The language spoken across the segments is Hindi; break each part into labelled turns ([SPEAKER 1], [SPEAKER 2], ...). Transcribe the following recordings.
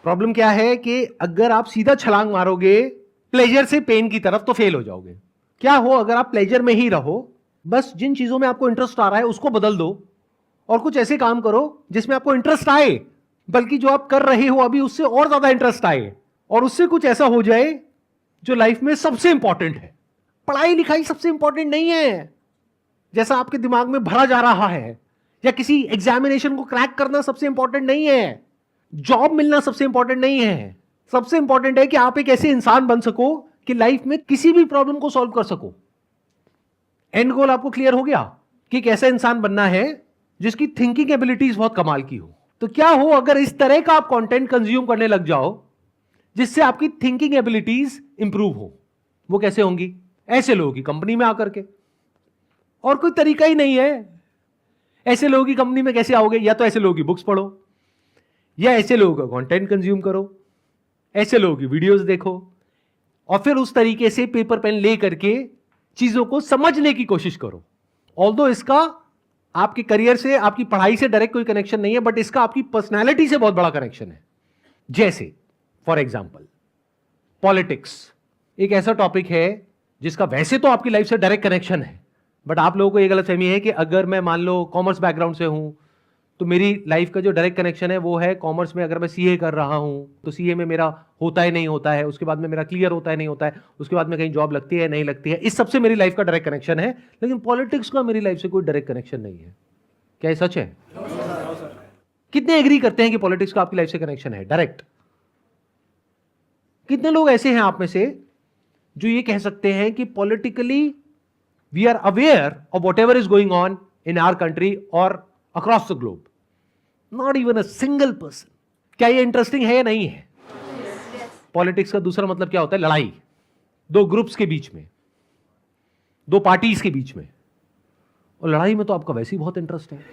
[SPEAKER 1] प्रॉब्लम क्या है कि अगर आप सीधा छलांग मारोगे प्लेजर से पेन की तरफ तो फेल हो जाओगे। क्या हो अगर आप प्लेजर में ही रहो, बस जिन चीजों में आपको इंटरेस्ट आ रहा है उसको बदल दो और कुछ ऐसे काम करो जिसमें आपको इंटरेस्ट आए, बल्कि जो आप कर रहे हो अभी उससे और ज्यादा इंटरेस्ट आए, और उससे कुछ ऐसा हो जाए जो लाइफ में सबसे इंपॉर्टेंट है। पढ़ाई लिखाई सबसे इंपॉर्टेंट नहीं है जैसा आपके दिमाग में भरा जा रहा है, या किसी एग्जामिनेशन को क्रैक करना सबसे इंपॉर्टेंट नहीं है, जॉब मिलना सबसे इंपॉर्टेंट नहीं है। सबसे इंपॉर्टेंट है कि आप एक ऐसे इंसान बन सको कि लाइफ में किसी भी प्रॉब्लम को सॉल्व कर सको। एंड गोल आपको क्लियर हो गया कि एक ऐसा इंसान बनना है जिसकी थिंकिंग एबिलिटीज बहुत कमाल की हो। तो क्या हो अगर इस तरह का आप कंटेंट कंज्यूम करने लग जाओ जिससे आपकी थिंकिंग एबिलिटीज इंप्रूव हो। वो कैसे होंगी? ऐसे लोगों की कंपनी में आकर के, और कोई तरीका ही नहीं है। ऐसे लोगों की कंपनी में कैसे आओगे? या तो ऐसे लोगों की बुक्स पढ़ो, या ऐसे लोगों का कंटेंट कंज्यूम करो, ऐसे लोगों की वीडियोस देखो, और फिर उस तरीके से पेपर पेन ले करके चीजों को समझने की कोशिश करो। ऑल्दो इसका आपके करियर से, आपकी पढ़ाई से डायरेक्ट कोई कनेक्शन नहीं है, बट इसका आपकी पर्सनैलिटी से बहुत बड़ा कनेक्शन है। जैसे फॉर एग्जाम्पल पॉलिटिक्स एक ऐसा टॉपिक है जिसका वैसे तो आपकी लाइफ से डायरेक्ट कनेक्शन है, बट आप लोगों को यह गलतफहमी है कि अगर मैं मान लो कॉमर्स बैकग्राउंड से हूं तो मेरी लाइफ का जो डायरेक्ट कनेक्शन है वो है कॉमर्स में। अगर मैं सीए कर रहा हूं तो सीए में मेरा होता है नहीं होता है, उसके बाद में मेरा क्लियर होता है नहीं होता है, उसके बाद में कहीं जॉब लगती है नहीं लगती है, इस सबसे मेरी लाइफ का डायरेक्ट कनेक्शन है। लेकिन पॉलिटिक्स का मेरी लाइफ से कोई डायरेक्ट कनेक्शन नहीं है। क्या ये सच है? कितने एग्री करते हैं कि पॉलिटिक्स का आपकी लाइफ से कनेक्शन है डायरेक्ट? कितने लोग ऐसे हैं आप में से जो ये कह सकते हैं कि politically we are aware of whatever is going on in our country और across the globe? Not even a single person. क्या ये इंटरेस्टिंग है या नहीं है? पॉलिटिक्स का दूसरा मतलब क्या होता है? लड़ाई। दो ग्रुप्स के बीच में, दो पार्टीज के बीच में। और लड़ाई में तो आपका वैसे ही बहुत इंटरेस्ट है।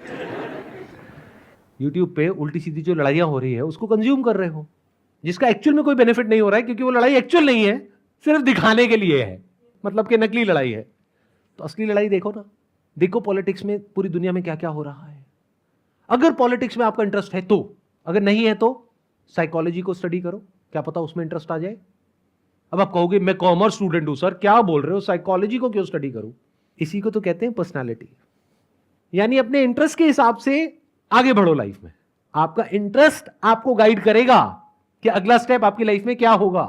[SPEAKER 1] यूट्यूब पे उल्टी सीधी जो लड़ाइयां हो रही है उसको कंज्यूम कर रहे हो, जिसका एक्चुअल में कोई बेनिफिट नहीं हो रहा है, क्योंकि वो लड़ाई एक्चुअल नहीं है, सिर्फ दिखाने के लिए है, मतलब कि नकली लड़ाई है। तो असली लड़ाई देखो ना। देखो पॉलिटिक्स में पूरी दुनिया में क्या क्या हो रहा है। अगर पॉलिटिक्स में आपका इंटरेस्ट है तो, अगर नहीं है तो साइकोलॉजी को स्टडी करो, क्या पता उसमें इंटरेस्ट आ जाए। अब आप कहोगे मैं कॉमर्स स्टूडेंट हूं सर, क्या बोल रहे हो, साइकोलॉजी को क्यों स्टडी करूं? इसी को तो कहते हैं पर्सनालिटी। यानी अपने इंटरेस्ट के हिसाब से आगे बढ़ो लाइफ में। आपका इंटरेस्ट आपको गाइड करेगा कि अगला स्टेप आपकी लाइफ में क्या होगा।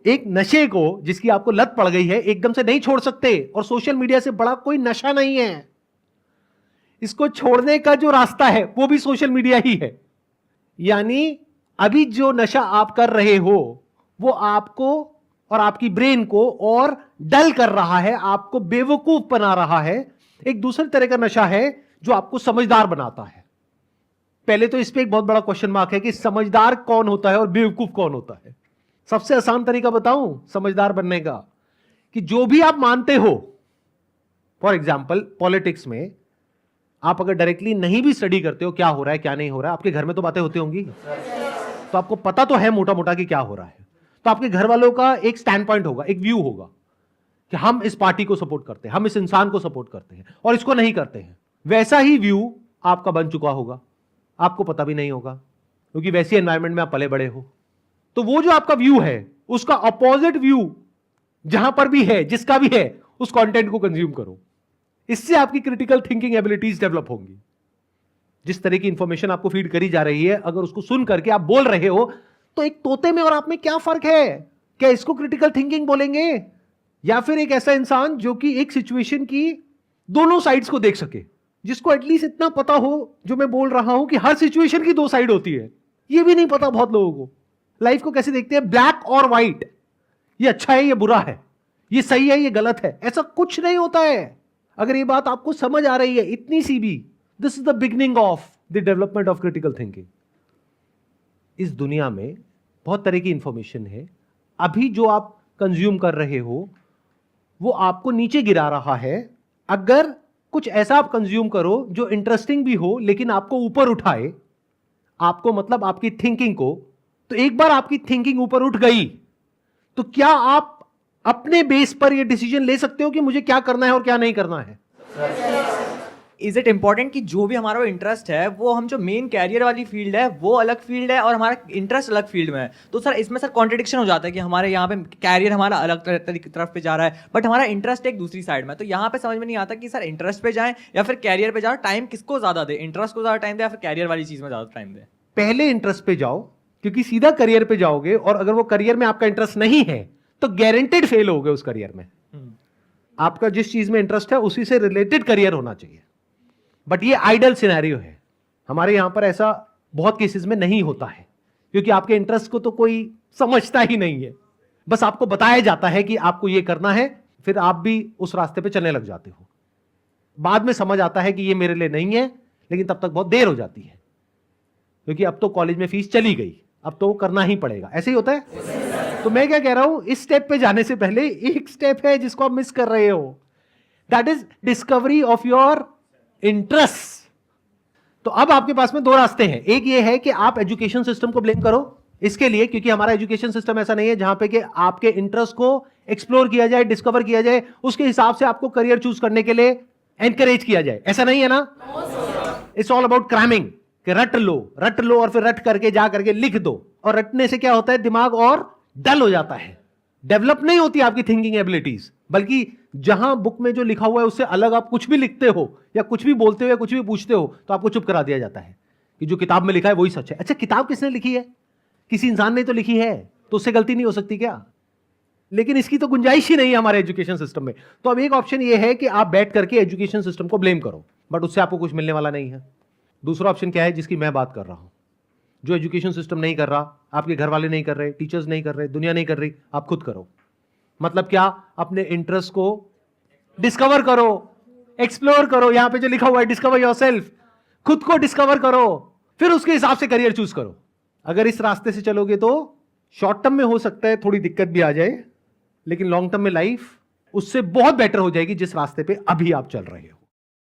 [SPEAKER 1] एक नशे को जिसकी आपको लत पड़ गई है एकदम से नहीं छोड़ सकते, और सोशल मीडिया से बड़ा कोई नशा नहीं है। इसको छोड़ने का जो रास्ता है वो भी सोशल मीडिया ही है। यानी अभी जो नशा आप कर रहे हो वो आपको और आपकी ब्रेन को और डल कर रहा है, आपको बेवकूफ बना रहा है। एक दूसरे तरह का नशा है जो आपको समझदार बनाता है। पहले तो इस पे एक बहुत बड़ा क्वेश्चन मार्क है कि समझदार कौन होता है और बेवकूफ कौन होता है। सबसे आसान तरीका बताऊं समझदार बनने का, कि जो भी आप मानते हो, फॉर एग्जाम्पल पॉलिटिक्स में आप अगर डायरेक्टली नहीं भी स्टडी करते हो क्या हो रहा है क्या नहीं हो रहा है, आपके घर में तो बातें होती होंगी, तो आपको पता तो है मोटा मोटा कि क्या हो रहा है। तो आपके घर वालों का एक स्टैंड पॉइंट होगा, एक व्यू होगा कि हम इस पार्टी को सपोर्ट करते हैं, हम इस इंसान को सपोर्ट करते हैं और इसको नहीं करते हैं। वैसा ही व्यू आपका बन चुका होगा, आपको पता भी नहीं होगा, क्योंकि वैसी एनवायरमेंट में आप पले बड़े हो। तो वो जो आपका व्यू है उसका अपोजिट व्यू जहां पर भी है, जिसका भी है, उस कंटेंट को कंज्यूम करो। इससे आपकी क्रिटिकल थिंकिंग एबिलिटीज डेवलप होंगी। जिस तरह की इंफॉर्मेशन आपको फीड करी जा रही है, अगर उसको सुन करके आप बोल रहे हो तो एक तोते में और आप में क्या फर्क है? क्या इसको क्रिटिकल थिंकिंग बोलेंगे, या फिर एक ऐसा इंसान जो कि एक सिचुएशन की दोनों साइड्स को देख सके, जिसको एटलीस्ट इतना पता हो जो मैं बोल रहा हूं कि हर सिचुएशन की दो साइड होती है। ये भी नहीं पता बहुत लोगों को। लाइफ को कैसे देखते हैं? ब्लैक और व्हाइट, ये अच्छा है ये बुरा है, ये सही है ये गलत है। ऐसा कुछ नहीं होता है। अगर ये बात आपको समझ आ रही है इतनी सी भी, this is the beginning of the development of critical thinking. इस दुनिया में बहुत तरह की इंफॉर्मेशन है, अभी जो आप कंज्यूम कर रहे हो वो आपको नीचे गिरा रहा है। अगर कुछ ऐसा आप कंज्यूम करो जो इंटरेस्टिंग भी हो लेकिन आपको ऊपर उठाए, आपको मतलब आपकी थिंकिंग को, तो एक बार आपकी थिंकिंग ऊपर उठ गई तो क्या आप अपने बेस पर यह डिसीजन ले सकते हो कि मुझे क्या करना है और क्या नहीं करना है?
[SPEAKER 2] इज इट इम्पोर्टेंट कि जो भी हमारा इंटरेस्ट है वो हम जो मेन कैरियर वाली फील्ड है वो अलग फील्ड है और हमारा इंटरेस्ट अलग फील्ड में है, तो सर इसमें सर कॉन्ट्रडिक्शन हो जाता है कि हमारे यहाँ पे कैरियर हमारा अलग तरफ पे जा रहा है बट हमारा इंटरेस्ट एक दूसरी साइड में, तो यहाँ पे समझ में नहीं आता कि सर इंटरेस्ट पे जाएं या फिर कैरियर पे जाओ, टाइम किसको ज्यादा दे, इंटरेस्ट को ज्यादा टाइम दे या फिर कैरियर वाली चीज में ज्यादा टाइम दे।
[SPEAKER 1] पहले इंटरेस्ट पे जाओ, क्योंकि सीधा करियर पे जाओगे और अगर वो करियर में आपका इंटरेस्ट नहीं है तो गारंटेड फेल होगे उस करियर में। आपका जिस चीज में इंटरेस्ट है उसी से रिलेटेड करियर होना चाहिए। बट ये आइडल सिनेरियो है, हमारे यहां पर ऐसा बहुत केसेस में नहीं होता है, क्योंकि आपके इंटरेस्ट को तो कोई समझता ही नहीं है, बस आपको बताया जाता है कि आपको ये करना है, फिर आप भी उस रास्ते पे चलने लग जाते हो। बाद में समझ आता है कि ये मेरे लिए नहीं है, लेकिन तब तक बहुत देर हो जाती है, क्योंकि अब तो कॉलेज में फीस चली गई, अब तो वो करना ही पड़ेगा। ऐसे ही होता है। तो मैं क्या कह रहा हूं, इस स्टेप पे जाने से पहले एक स्टेप है जिसको आप मिस कर रहे हो, that is discovery of your interest. तो अब आपके पास में दो रास्ते हैं, एक ये है कि आप एजुकेशन सिस्टम को ब्लेम करो इसके लिए, क्योंकि हमारा एजुकेशन सिस्टम ऐसा नहीं है जहां पे कि आपके इंटरेस्ट को एक्सप्लोर किया जाए, डिस्कवर किया जाए, उसके हिसाब से आपको करियर चूज करने के लिए एनकरेज किया जाए। ऐसा नहीं है ना। इट्स ऑल अबाउट क्रैमिंग, कि रट लो और फिर रट करके जा करके लिख दो, और रटने से क्या होता है, दिमाग और डल हो जाता है, डेवलप नहीं होती आपकी थिंकिंग एबिलिटीज। बल्कि जहां बुक में जो लिखा हुआ है उससे अलग आप कुछ भी लिखते हो या कुछ भी बोलते हो या कुछ भी पूछते हो तो आपको चुप करा दिया जाता है कि जो किताब में लिखा है वही सच है। अच्छा, किताब किसने लिखी है? किसी इंसान ने तो लिखी है, तो उससे गलती नहीं हो सकती क्या? लेकिन इसकी तो गुंजाइश ही नहीं है हमारे एजुकेशन सिस्टम में। तो अब एक ऑप्शन ये है कि आप बैठ करके एजुकेशन सिस्टम को ब्लेम करो, बट उससे आपको कुछ मिलने वाला नहीं है। दूसरा ऑप्शन क्या है, जिसकी मैं बात कर रहा हूं, जो एजुकेशन सिस्टम नहीं कर रहा, आपके घर वाले नहीं कर रहे, टीचर्स नहीं कर रहे, दुनिया नहीं कर रही, आप खुद करो। मतलब क्या? अपने इंटरेस्ट को डिस्कवर करो, एक्सप्लोर करो। यहां पे जो लिखा हुआ है डिस्कवर योरसेल्फ, खुद को डिस्कवर करो, फिर उसके हिसाब से करियर चूज करो। अगर इस रास्ते से चलोगे तो शॉर्ट टर्म में हो सकता है थोड़ी दिक्कत भी आ जाए, लेकिन लॉन्ग टर्म में लाइफ उससे बहुत बेटर हो जाएगी जिस रास्ते पे अभी आप चल रहे हो।